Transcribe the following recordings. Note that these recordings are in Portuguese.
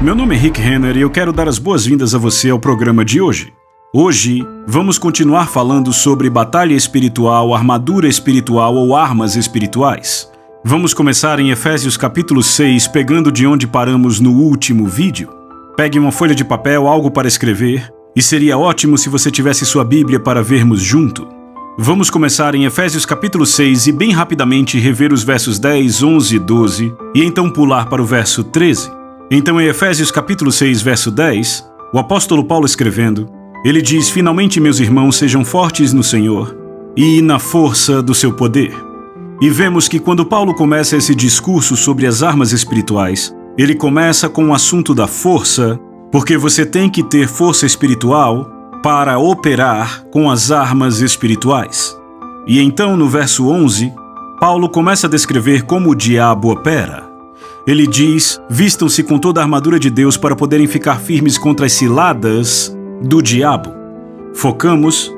Meu nome é Rick Renner e eu quero dar as boas-vindas a você ao programa de hoje. Hoje, vamos continuar falando sobre batalha espiritual, armadura espiritual ou armas espirituais. Vamos começar em Efésios capítulo 6, pegando de onde paramos no último vídeo. Pegue uma folha de papel, algo para escrever, e seria ótimo se você tivesse sua Bíblia para vermos junto. Vamos começar em Efésios capítulo 6 e bem rapidamente rever os versos 10, 11 e 12, e então pular para o verso 13. Então, em Efésios capítulo 6, verso 10, o apóstolo Paulo escrevendo, ele diz: "Finalmente, meus irmãos, sejam fortes no Senhor e na força do seu poder." E vemos que quando Paulo começa esse discurso sobre as armas espirituais, ele começa com o assunto da força, porque você tem que ter força espiritual para operar com as armas espirituais. E então, no verso 11, Paulo começa a descrever como o diabo opera. Ele diz: "Vistam-se com toda a armadura de Deus para poderem ficar firmes contra as ciladas do diabo." Focamos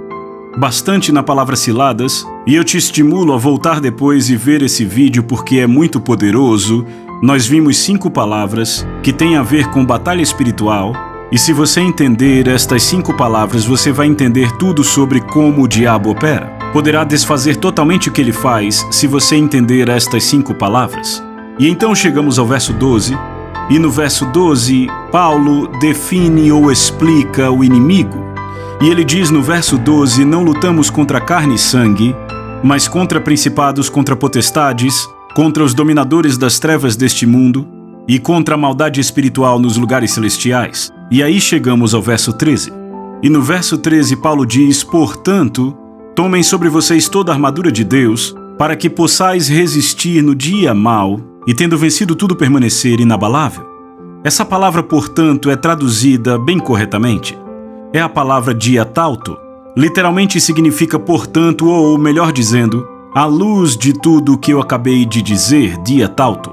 bastante na palavra ciladas, e eu te estimulo a voltar depois e ver esse vídeo porque é muito poderoso. Nós vimos 5 palavras que têm a ver com batalha espiritual, e se você entender estas 5 palavras, você vai entender tudo sobre como o diabo opera. Poderá desfazer totalmente o que ele faz se você entender estas 5 palavras. E então chegamos ao verso 12, e no verso 12, Paulo define ou explica o inimigo. E ele diz no verso 12, "Não lutamos contra carne e sangue, mas contra principados, contra potestades, contra os dominadores das trevas deste mundo e contra a maldade espiritual nos lugares celestiais." E aí chegamos ao verso 13. E no verso 13, Paulo diz: "Portanto, tomem sobre vocês toda a armadura de Deus, para que possais resistir no dia mau, e tendo vencido tudo permanecer inabalável." Essa palavra, portanto, é traduzida bem corretamente. É a palavra diatauto. Literalmente significa portanto, ou melhor dizendo, à luz de tudo o que eu acabei de dizer, diatauto.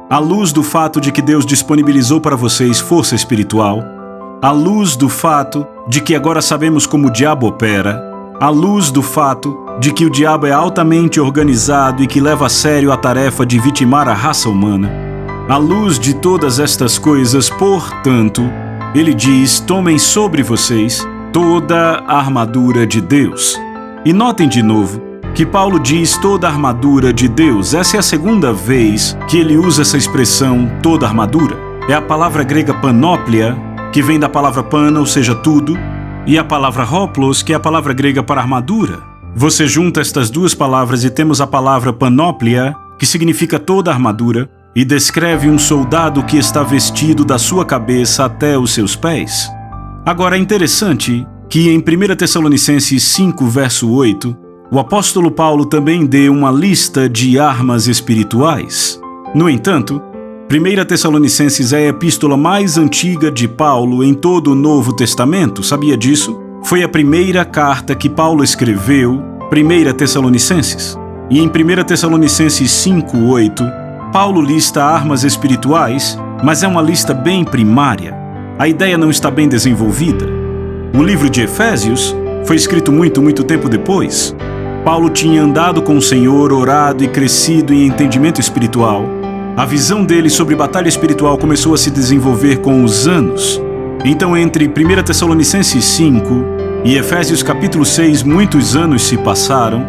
À luz do fato de que Deus disponibilizou para vocês força espiritual, à luz do fato de que agora sabemos como o diabo opera, à luz do fato de que o diabo é altamente organizado e que leva a sério a tarefa de vitimar a raça humana, à luz de todas estas coisas, portanto, ele diz: "Tomem sobre vocês toda a armadura de Deus." E notem de novo que Paulo diz toda a armadura de Deus. Essa é a segunda vez que ele usa essa expressão toda a armadura. É a palavra grega panóplia, que vem da palavra pan, ou seja, tudo, e a palavra hoplos, que é a palavra grega para armadura. Você junta estas duas palavras e temos a palavra panóplia, que significa toda a armadura, e descreve um soldado que está vestido da sua cabeça até os seus pés. Agora é interessante que em 1 Tessalonicenses 5, verso 8, o apóstolo Paulo também dê uma lista de armas espirituais. No entanto, 1 Tessalonicenses é a epístola mais antiga de Paulo em todo o Novo Testamento. Sabia disso? Foi a primeira carta que Paulo escreveu, 1 Tessalonicenses. E em 1 Tessalonicenses 5, 8, Paulo lista armas espirituais, mas é uma lista bem primária. A ideia não está bem desenvolvida. O livro de Efésios foi escrito muito tempo depois. Paulo tinha andado com o Senhor, orado e crescido em entendimento espiritual. A visão dele sobre batalha espiritual começou a se desenvolver com os anos. Então, entre 1 Tessalonicenses 5 e Efésios capítulo 6, muitos anos se passaram,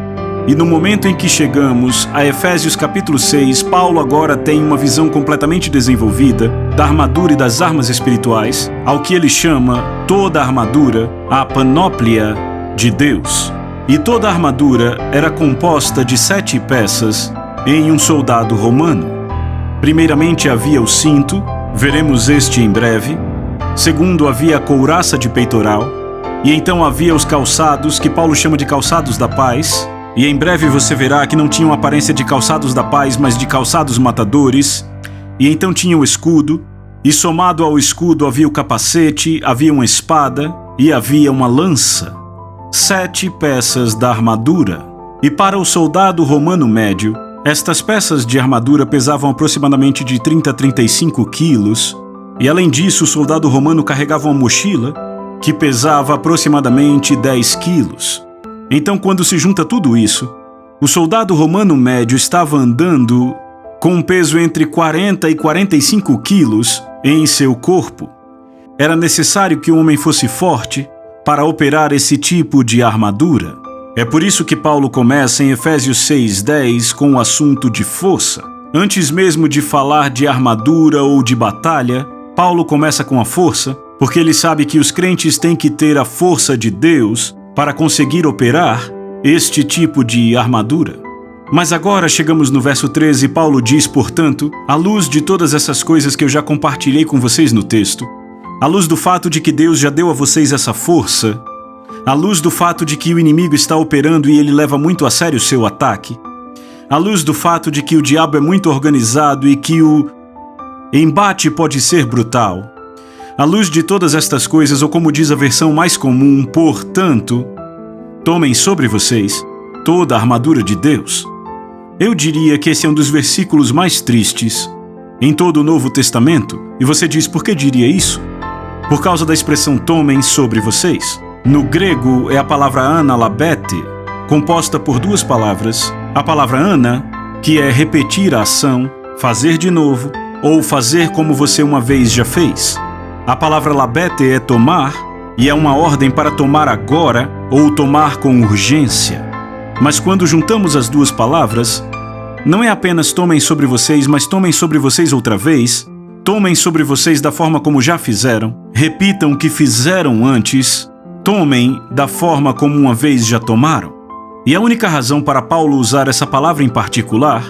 e no momento em que chegamos a Efésios capítulo 6, Paulo agora tem uma visão completamente desenvolvida da armadura e das armas espirituais, ao que ele chama toda a armadura, a panóplia de Deus. E toda a armadura era composta de 7 peças em um soldado romano. Primeiramente havia o cinto, veremos este em breve. Segundo, havia a couraça de peitoral. E então havia os calçados, que Paulo chama de calçados da paz. E em breve você verá que não tinham aparência de calçados da paz, mas de calçados matadores. E então tinha o escudo. E somado ao escudo havia o capacete, havia uma espada e havia uma lança. 7 peças da armadura. E para o soldado romano médio, estas peças de armadura pesavam aproximadamente de 30 a 35 quilos. E além disso, o soldado romano carregava uma mochila que pesava aproximadamente 10 quilos. Então, quando se junta tudo isso, o soldado romano médio estava andando com um peso entre 40 e 45 quilos em seu corpo. Era necessário que o homem fosse forte para operar esse tipo de armadura. É por isso que Paulo começa em Efésios 6:10 com o assunto de força. Antes mesmo de falar de armadura ou de batalha, Paulo começa com a força, porque ele sabe que os crentes têm que ter a força de Deus para conseguir operar este tipo de armadura. Mas agora chegamos no verso 13 e Paulo diz, portanto, à luz de todas essas coisas que eu já compartilhei com vocês no texto, à luz do fato de que Deus já deu a vocês essa força, à luz do fato de que o inimigo está operando e ele leva muito a sério o seu ataque, à luz do fato de que o diabo é muito organizado e que o embate pode ser brutal, à luz de todas estas coisas, ou como diz a versão mais comum, portanto, tomem sobre vocês toda a armadura de Deus. Eu diria que esse é um dos versículos mais tristes em todo o Novo Testamento. E você diz, por que diria isso? Por causa da expressão tomem sobre vocês. No grego é a palavra analabete, composta por duas palavras. A palavra ana, que é repetir a ação, fazer de novo, ou fazer como você uma vez já fez. A palavra labete é tomar, e é uma ordem para tomar agora ou tomar com urgência. Mas quando juntamos as duas palavras, não é apenas tomem sobre vocês, mas tomem sobre vocês outra vez, tomem sobre vocês da forma como já fizeram, repitam o que fizeram antes, tomem da forma como uma vez já tomaram. E a única razão para Paulo usar essa palavra em particular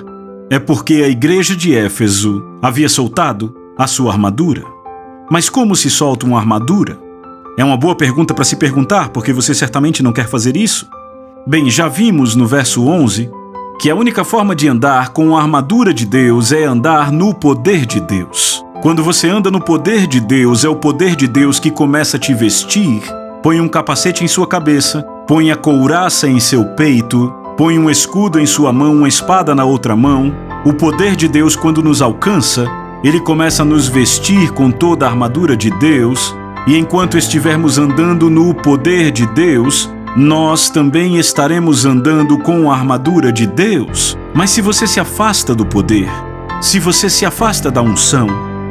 é porque a igreja de Éfeso havia soltado a sua armadura. Mas como se solta uma armadura? É uma boa pergunta para se perguntar, porque você certamente não quer fazer isso. Bem, já vimos no verso 11 que a única forma de andar com a armadura de Deus é andar no poder de Deus. Quando você anda no poder de Deus, é o poder de Deus que começa a te vestir, põe um capacete em sua cabeça, põe a couraça em seu peito, põe um escudo em sua mão, uma espada na outra mão. O poder de Deus, quando nos alcança, ele começa a nos vestir com toda a armadura de Deus, e enquanto estivermos andando no poder de Deus, nós também estaremos andando com a armadura de Deus. Mas se você se afasta do poder, se você se afasta da unção,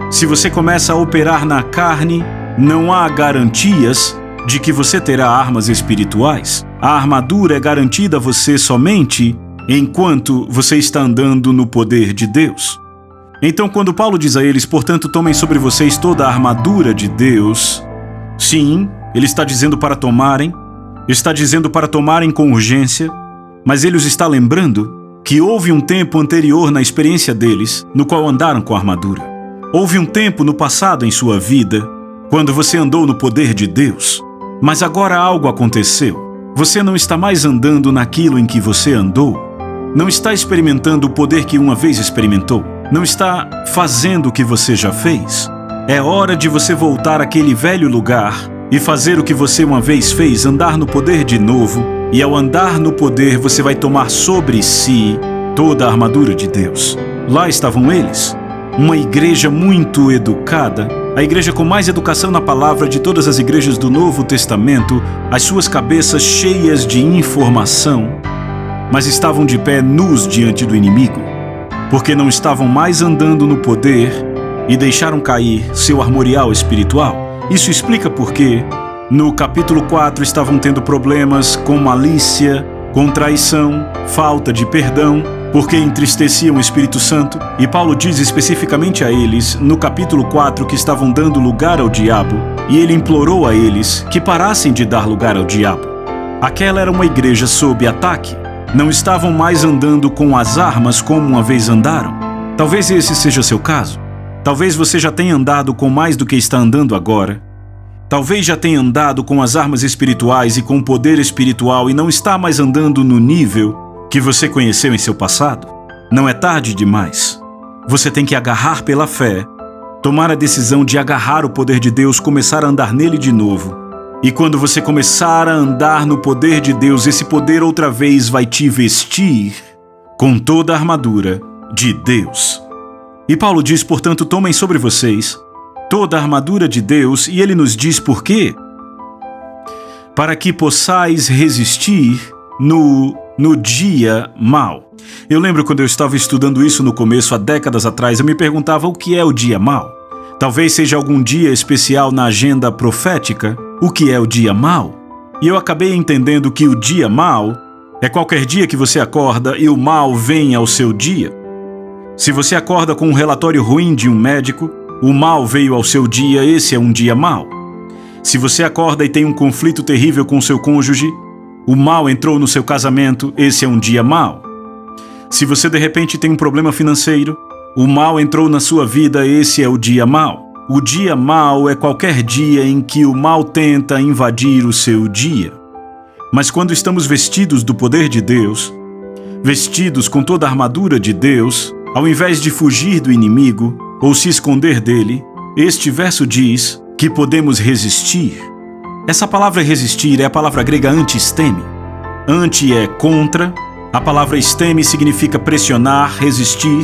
se você começa a operar na carne, não há garantias de que você terá armas espirituais. A armadura é garantida a você somente enquanto você está andando no poder de Deus. Então, quando Paulo diz a eles, portanto, tomem sobre vocês toda a armadura de Deus, sim, ele está dizendo para tomarem, está dizendo para tomarem com urgência, mas ele os está lembrando que houve um tempo anterior na experiência deles, no qual andaram com a armadura. Houve um tempo no passado em sua vida, quando você andou no poder de Deus, mas agora algo aconteceu. Você não está mais andando naquilo em que você andou, não está experimentando o poder que uma vez experimentou, não está fazendo o que você já fez. É hora de você voltar àquele velho lugar e fazer o que você uma vez fez, andar no poder de novo, e ao andar no poder você vai tomar sobre si toda a armadura de Deus. Lá estavam eles, uma igreja muito educada, a igreja com mais educação na palavra de todas as igrejas do Novo Testamento, as suas cabeças cheias de informação, mas estavam de pé nus diante do inimigo, porque não estavam mais andando no poder e deixaram cair seu armorial espiritual. Isso explica por que, no capítulo 4, estavam tendo problemas com malícia, com traição, falta de perdão, porque entristeciam o Espírito Santo. E Paulo diz especificamente a eles, no capítulo 4, que estavam dando lugar ao diabo, e ele implorou a eles que parassem de dar lugar ao diabo. Aquela era uma igreja sob ataque. Não estavam mais andando com as armas como uma vez andaram. Talvez esse seja seu caso. Talvez você já tenha andado com mais do que está andando agora. Talvez já tenha andado com as armas espirituais e com o poder espiritual e não está mais andando no nível que você conheceu em seu passado. Não é tarde demais. Você tem que agarrar pela fé, tomar a decisão de agarrar o poder de Deus, começar a andar nele de novo. E quando você começar a andar no poder de Deus, esse poder outra vez vai te vestir com toda a armadura de Deus. E Paulo diz, portanto, tomem sobre vocês toda a armadura de Deus, e ele nos diz por quê? Para que possais resistir no no dia mau. Eu lembro quando eu estava estudando isso no começo, há décadas atrás, eu me perguntava o que é o dia mau. Talvez seja algum dia especial na agenda profética. O que é o dia mau? E eu acabei entendendo que o dia mau é qualquer dia que você acorda e o mal vem ao seu dia. Se você acorda com um relatório ruim de um médico, o mal veio ao seu dia, esse é um dia mau. Se você acorda e tem um conflito terrível com seu cônjuge, o mal entrou no seu casamento, esse é um dia mau. Se você de repente tem um problema financeiro, o mal entrou na sua vida, esse é o dia mau. O dia mau é qualquer dia em que o mal tenta invadir o seu dia. Mas quando estamos vestidos do poder de Deus, vestidos com toda a armadura de Deus, ao invés de fugir do inimigo ou se esconder dele, este verso diz que podemos resistir. Essa palavra resistir é a palavra grega antisteme. Anti é contra, a palavra esteme significa pressionar, resistir,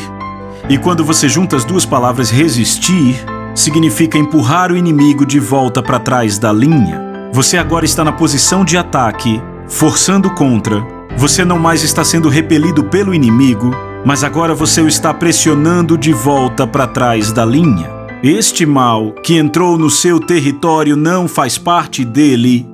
e quando você junta as duas palavras resistir, significa empurrar o inimigo de volta para trás da linha. Você agora está na posição de ataque, forçando contra. Você não mais está sendo repelido pelo inimigo, mas agora você o está pressionando de volta para trás da linha. Este mal que entrou no seu território não faz parte dele.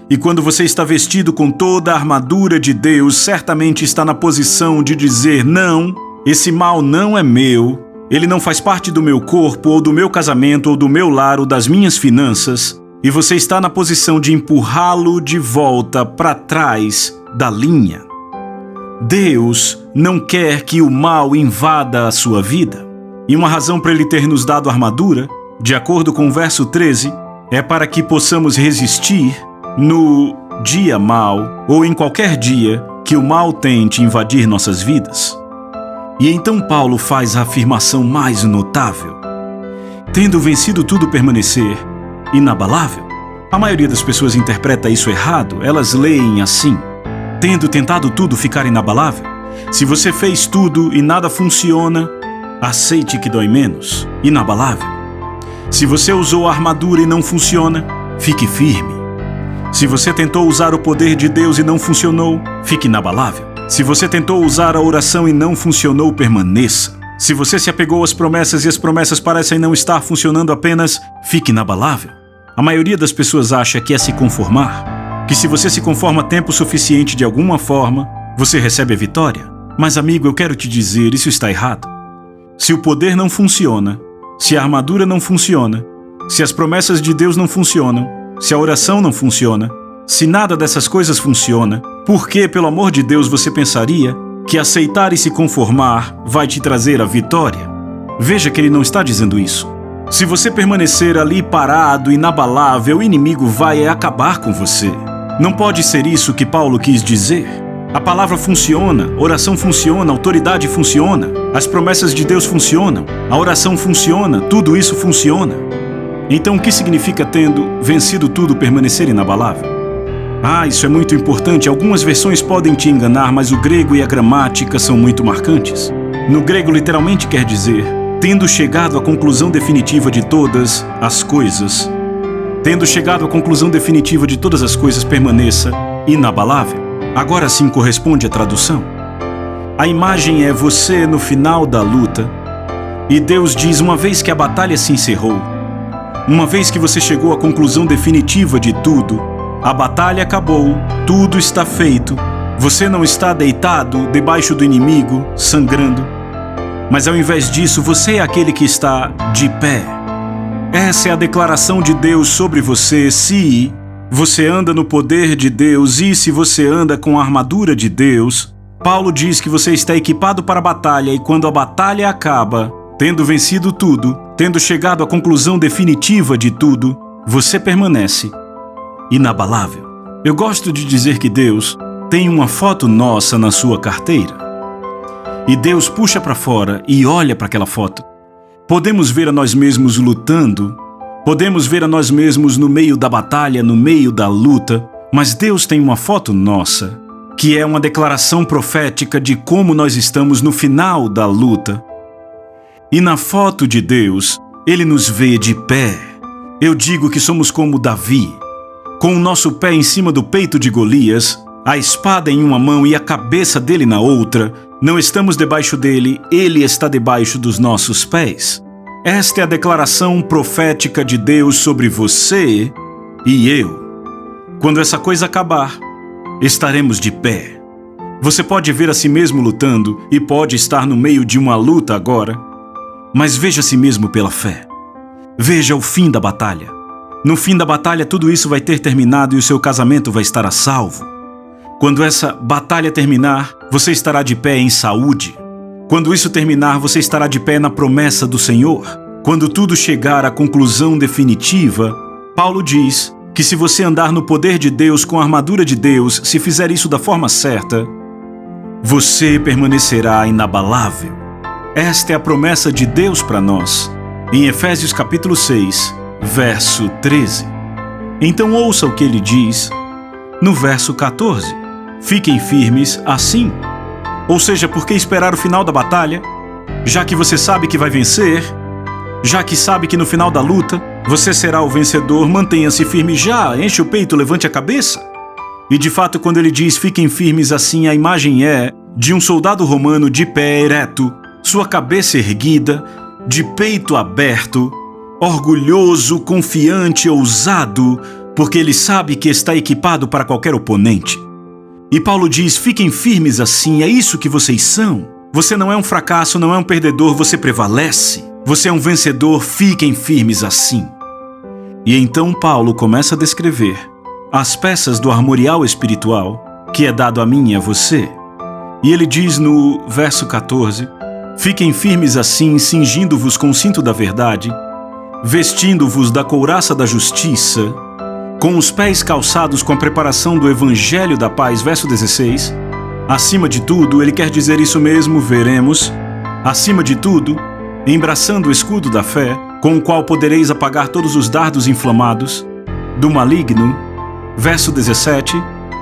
E quando você está vestido com toda a armadura de Deus, certamente está na posição de dizer: não, esse mal não é meu, ele não faz parte do meu corpo, ou do meu casamento, ou do meu lar, ou das minhas finanças. E você está na posição de empurrá-lo de volta para trás da linha. Deus não quer que o mal invada a sua vida. E uma razão para ele ter nos dado armadura, de acordo com o verso 13, é para que possamos resistir no dia mau ou em qualquer dia que o mal tente invadir nossas vidas. E então Paulo faz a afirmação mais notável: tendo vencido tudo permanecer inabalável. A maioria das pessoas interpreta isso errado, elas leem assim: tendo tentado tudo ficar inabalável. Se você fez tudo e nada funciona, aceite que dói menos, inabalável. Se você usou a armadura e não funciona, fique firme. Se você tentou usar o poder de Deus e não funcionou, fique inabalável. Se você tentou usar a oração e não funcionou, permaneça. Se você se apegou às promessas e as promessas parecem não estar funcionando apenas, fique inabalável. A maioria das pessoas acha que é se conformar, que se você se conforma tempo suficiente de alguma forma, você recebe a vitória. Mas amigo, eu quero te dizer, isso está errado. Se o poder não funciona, se a armadura não funciona, se as promessas de Deus não funcionam, se a oração não funciona, se nada dessas coisas funciona, por que, pelo amor de Deus, você pensaria que aceitar e se conformar vai te trazer a vitória? Veja que ele não está dizendo isso. Se você permanecer ali parado, inabalável, o inimigo vai acabar com você. Não pode ser isso que Paulo quis dizer. A palavra funciona, oração funciona, autoridade funciona, as promessas de Deus funcionam, a oração funciona, tudo isso funciona. Então o que significa tendo vencido tudo permanecer inabalável? Isso é muito importante. Algumas versões podem te enganar, mas o grego e a gramática são muito marcantes. No grego literalmente quer dizer, tendo chegado à conclusão definitiva de todas as coisas. Tendo chegado à conclusão definitiva de todas as coisas, permaneça inabalável. Agora sim corresponde à tradução. A imagem é você no final da luta, e Deus diz: uma vez que a batalha se encerrou, uma vez que você chegou à conclusão definitiva de tudo, a batalha acabou, tudo está feito, você não está deitado debaixo do inimigo, sangrando, mas ao invés disso, você é aquele que está de pé. Essa é a declaração de Deus sobre você se você anda no poder de Deus e se você anda com a armadura de Deus. Paulo diz que você está equipado para a batalha, e quando a batalha acaba, tendo vencido tudo, tendo chegado à conclusão definitiva de tudo, você permanece inabalável. Eu gosto de dizer que Deus tem uma foto nossa na sua carteira. E Deus puxa para fora e olha para aquela foto. Podemos ver a nós mesmos lutando, podemos ver a nós mesmos no meio da batalha, no meio da luta, mas Deus tem uma foto nossa, que é uma declaração profética de como nós estamos no final da luta. E na foto de Deus, Ele nos vê de pé. Eu digo que somos como Davi, com o nosso pé em cima do peito de Golias, a espada em uma mão e a cabeça dele na outra, não estamos debaixo dele, ele está debaixo dos nossos pés. Esta é a declaração profética de Deus sobre você e eu. Quando essa coisa acabar, estaremos de pé. Você pode ver a si mesmo lutando e pode estar no meio de uma luta agora, mas veja a si mesmo pela fé. Veja o fim da batalha. No fim da batalha, tudo isso vai ter terminado e o seu casamento vai estar a salvo. Quando essa batalha terminar, você estará de pé em saúde. Quando isso terminar, você estará de pé na promessa do Senhor. Quando tudo chegar à conclusão definitiva, Paulo diz que se você andar no poder de Deus, com a armadura de Deus, se fizer isso da forma certa, você permanecerá inabalável. Esta é a promessa de Deus para nós, em Efésios capítulo 6, verso 13. Então ouça o que ele diz no verso 14. Fiquem firmes assim. Ou seja, por que esperar o final da batalha? Já que você sabe que vai vencer, já que sabe que no final da luta você será o vencedor, mantenha-se firme já, enche o peito, levante a cabeça. E de fato, quando ele diz fiquem firmes assim, a imagem é de um soldado romano de pé ereto, sua cabeça erguida, de peito aberto, orgulhoso, confiante, ousado, porque ele sabe que está equipado para qualquer oponente. E Paulo diz, fiquem firmes assim, é isso que vocês são. Você não é um fracasso, não é um perdedor, você prevalece. Você é um vencedor, fiquem firmes assim. E então Paulo começa a descrever as peças do armorial espiritual que é dado a mim e a você. E ele diz no verso 14, fiquem firmes assim, cingindo-vos com o cinto da verdade, vestindo-vos da couraça da justiça, com os pés calçados com a preparação do evangelho da paz, verso 16. Acima de tudo, ele quer dizer isso mesmo, veremos. Acima de tudo, embraçando o escudo da fé, com o qual podereis apagar todos os dardos inflamados do maligno, verso 17.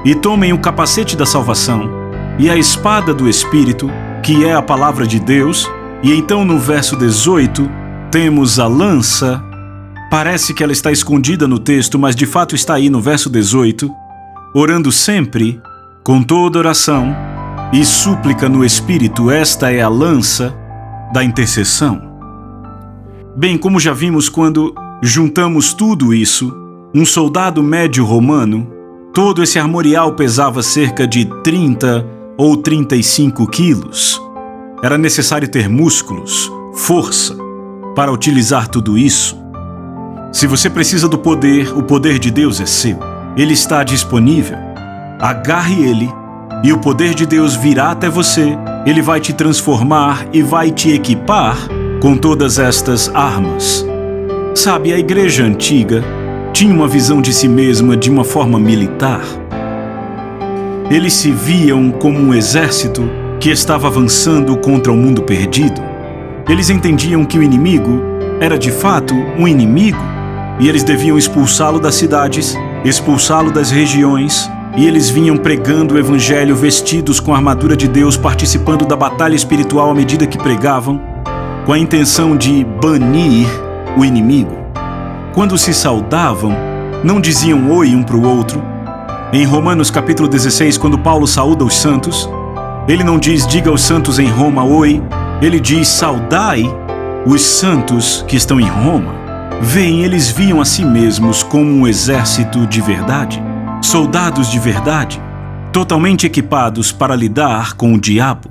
E tomem o capacete da salvação e a espada do Espírito, que é a palavra de Deus. E então no verso 18, temos a lança. Parece que ela está escondida no texto, mas de fato está aí no verso 18. Orando sempre, com toda oração e súplica no Espírito, esta é a lança da intercessão. Bem, como já vimos, quando juntamos tudo isso, um soldado médio romano, todo esse armorial pesava cerca de 30 ou 35 quilos. Era necessário ter músculos, força, para utilizar tudo isso. Se você precisa do poder, o poder de Deus é seu. Ele está disponível. Agarre ele e o poder de Deus virá até você. Ele vai te transformar e vai te equipar com todas estas armas. Sabe, a igreja antiga tinha uma visão de si mesma de uma forma militar. Eles se viam como um exército que estava avançando contra o mundo perdido. Eles entendiam que o inimigo era de fato um inimigo e eles deviam expulsá-lo das cidades, expulsá-lo das regiões, e eles vinham pregando o evangelho vestidos com a armadura de Deus, participando da batalha espiritual à medida que pregavam, com a intenção de banir o inimigo. Quando se saudavam, não diziam oi um para o outro. Em Romanos capítulo 16, quando Paulo saúda os santos, ele não diz diga aos santos em Roma oi, ele diz saudai os santos que estão em Roma. Veem, eles viam a si mesmos como um exército de verdade, soldados de verdade, totalmente equipados para lidar com o diabo.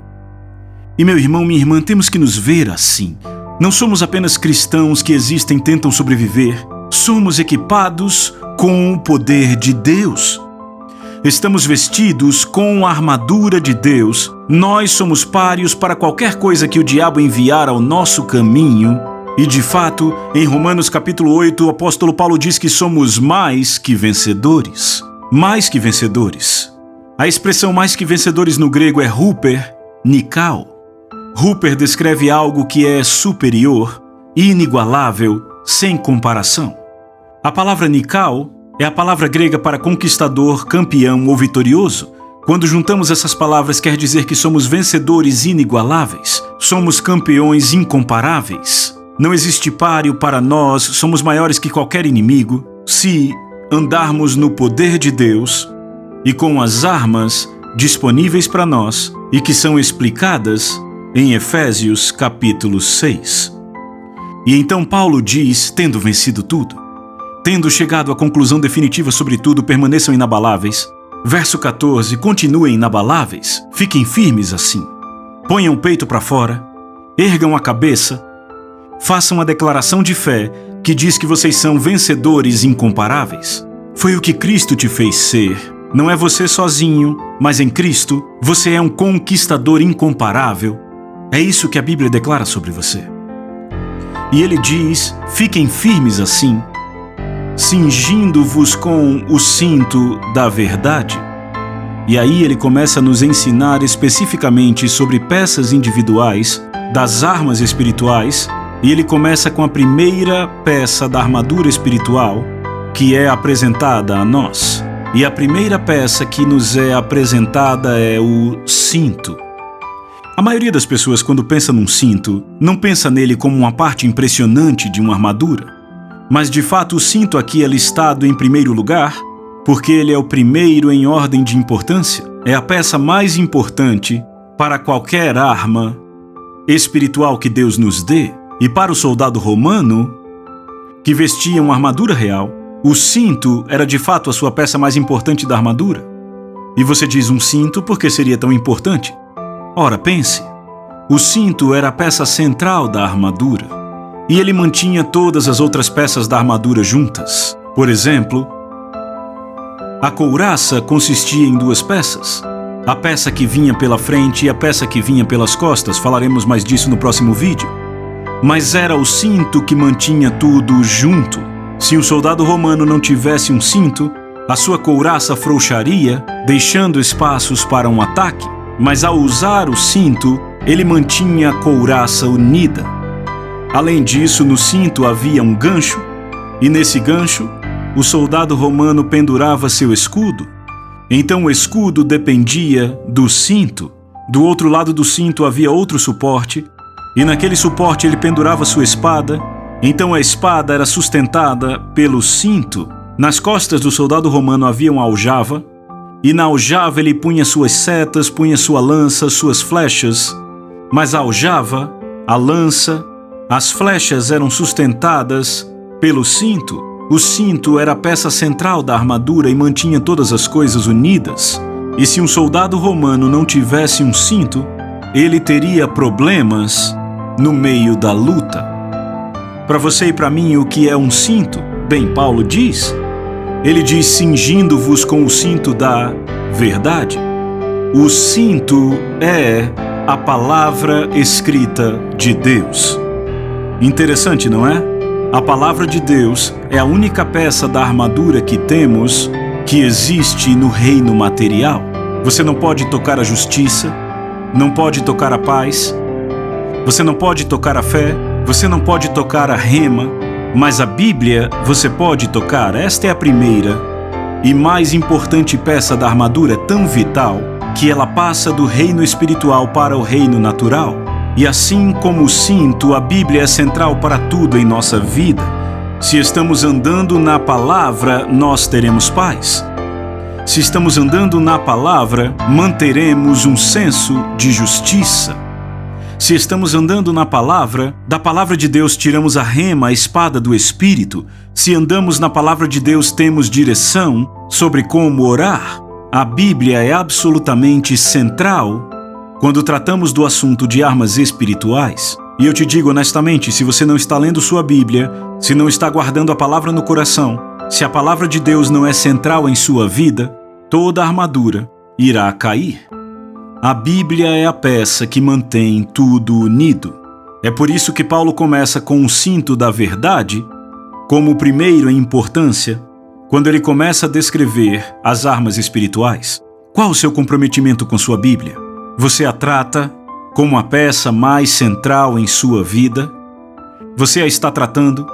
E meu irmão, minha irmã, temos que nos ver assim. Não somos apenas cristãos que existem e tentam sobreviver. Somos equipados com o poder de Deus. Estamos vestidos com a armadura de Deus. Nós somos páreos para qualquer coisa que o diabo enviar ao nosso caminho. E de fato, em Romanos capítulo 8, o apóstolo Paulo diz que somos mais que vencedores. Mais que vencedores. A expressão mais que vencedores no grego é huper nikao. Huper descreve algo que é superior, inigualável, sem comparação. A palavra nikao é a palavra grega para conquistador, campeão ou vitorioso. Quando juntamos essas palavras, quer dizer que somos vencedores inigualáveis. Somos campeões incomparáveis. Não existe páreo para nós, somos maiores que qualquer inimigo. Se andarmos no poder de Deus, e com as armas disponíveis para nós e que são explicadas em Efésios capítulo 6. E então Paulo diz, tendo vencido tudo, tendo chegado à conclusão definitiva sobre tudo, permaneçam inabaláveis. Verso 14, continuem inabaláveis, fiquem firmes assim. Ponham o peito para fora, ergam a cabeça, façam a declaração de fé que diz que vocês são vencedores incomparáveis. Foi o que Cristo te fez ser. Não é você sozinho, mas em Cristo você é um conquistador incomparável. É isso que a Bíblia declara sobre você. E ele diz, fiquem firmes assim, cingindo-vos com o cinto da verdade. E aí ele começa a nos ensinar especificamente sobre peças individuais das armas espirituais, e ele começa com a primeira peça da armadura espiritual que é apresentada a nós. E a primeira peça que nos é apresentada é o cinto. A maioria das pessoas, quando pensa num cinto, não pensa nele como uma parte impressionante de uma armadura. Mas de fato o cinto aqui é listado em primeiro lugar, porque ele é o primeiro em ordem de importância. É a peça mais importante para qualquer arma espiritual que Deus nos dê. E para o soldado romano, que vestia uma armadura real, o cinto era de fato a sua peça mais importante da armadura. E você diz um cinto, por que seria tão importante? Ora, pense, o cinto era a peça central da armadura, e ele mantinha todas as outras peças da armadura juntas. Por exemplo, a couraça consistia em duas peças, a peça que vinha pela frente e a peça que vinha pelas costas. Falaremos mais disso no próximo vídeo. Mas era o cinto que mantinha tudo junto. Se um soldado romano não tivesse um cinto, a sua couraça afrouxaria, deixando espaços para um ataque. Mas ao usar o cinto, ele mantinha a couraça unida. Além disso, no cinto havia um gancho, e nesse gancho, o soldado romano pendurava seu escudo. Então o escudo dependia do cinto. Do outro lado do cinto havia outro suporte, e naquele suporte ele pendurava sua espada. Então a espada era sustentada pelo cinto. Nas costas do soldado romano havia uma aljava, e na aljava ele punha suas setas, punha sua lança, suas flechas. Mas a aljava, a lança, as flechas eram sustentadas pelo cinto. O cinto era a peça central da armadura e mantinha todas as coisas unidas. E se um soldado romano não tivesse um cinto, ele teria problemas no meio da luta. Para você e para mim, o que é um cinto? Bem, Paulo diz. Ele diz, cingindo-vos com o cinto da verdade. O cinto é a palavra escrita de Deus. Interessante, não é? A palavra de Deus é a única peça da armadura que temos que existe no reino material. Você não pode tocar a justiça, não pode tocar a paz, você não pode tocar a fé, você não pode tocar a rema, mas a Bíblia você pode tocar. Esta é a primeira e mais importante peça da armadura, tão vital que ela passa do reino espiritual para o reino natural. E assim como o cinto, a Bíblia é central para tudo em nossa vida. Se estamos andando na palavra, nós teremos paz. Se estamos andando na palavra, manteremos um senso de justiça. Se estamos andando na palavra, da palavra de Deus tiramos a rema, a espada do Espírito. Se andamos na palavra de Deus, temos direção sobre como orar. A Bíblia é absolutamente central quando tratamos do assunto de armas espirituais. E eu te digo honestamente, se você não está lendo sua Bíblia, se não está guardando a palavra no coração, se a palavra de Deus não é central em sua vida, toda a armadura irá cair. A Bíblia é a peça que mantém tudo unido. É por isso que Paulo começa com o cinto da verdade como o primeiro em importância, quando ele começa a descrever as armas espirituais. Qual o seu comprometimento com sua Bíblia? Você a trata como a peça mais central em sua vida? Você a está tratando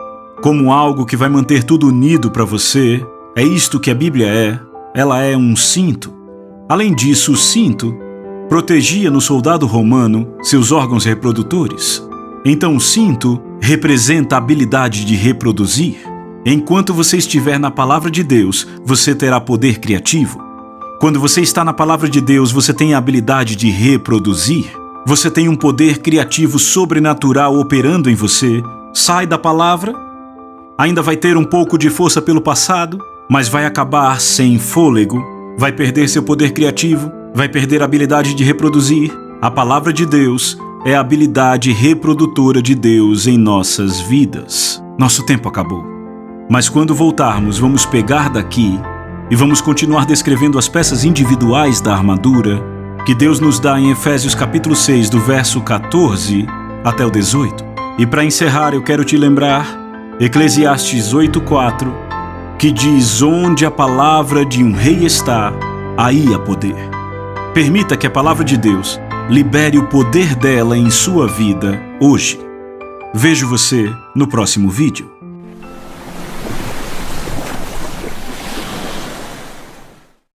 como algo que vai manter tudo unido para você? É isto que a Bíblia é. Ela é um cinto. Além disso, o cinto protegia no soldado romano seus órgãos reprodutores. Então o cinto representa a habilidade de reproduzir. Enquanto você estiver na palavra de Deus, você terá poder criativo. Quando você está na palavra de Deus, você tem a habilidade de reproduzir. Você tem um poder criativo sobrenatural operando em você. Sai da palavra, ainda vai ter um pouco de força pelo passado, mas vai acabar sem fôlego, vai perder seu poder criativo, vai perder a habilidade de reproduzir. A palavra de Deus é a habilidade reprodutora de Deus em nossas vidas. Nosso tempo acabou. Mas quando voltarmos, vamos pegar daqui e vamos continuar descrevendo as peças individuais da armadura que Deus nos dá em Efésios capítulo 6, do verso 14 até o 18. E para encerrar, eu quero te lembrar Eclesiastes 8:4, que diz: onde a palavra de um rei está, aí há poder. Permita que a palavra de Deus libere o poder dela em sua vida hoje. Vejo você no próximo vídeo.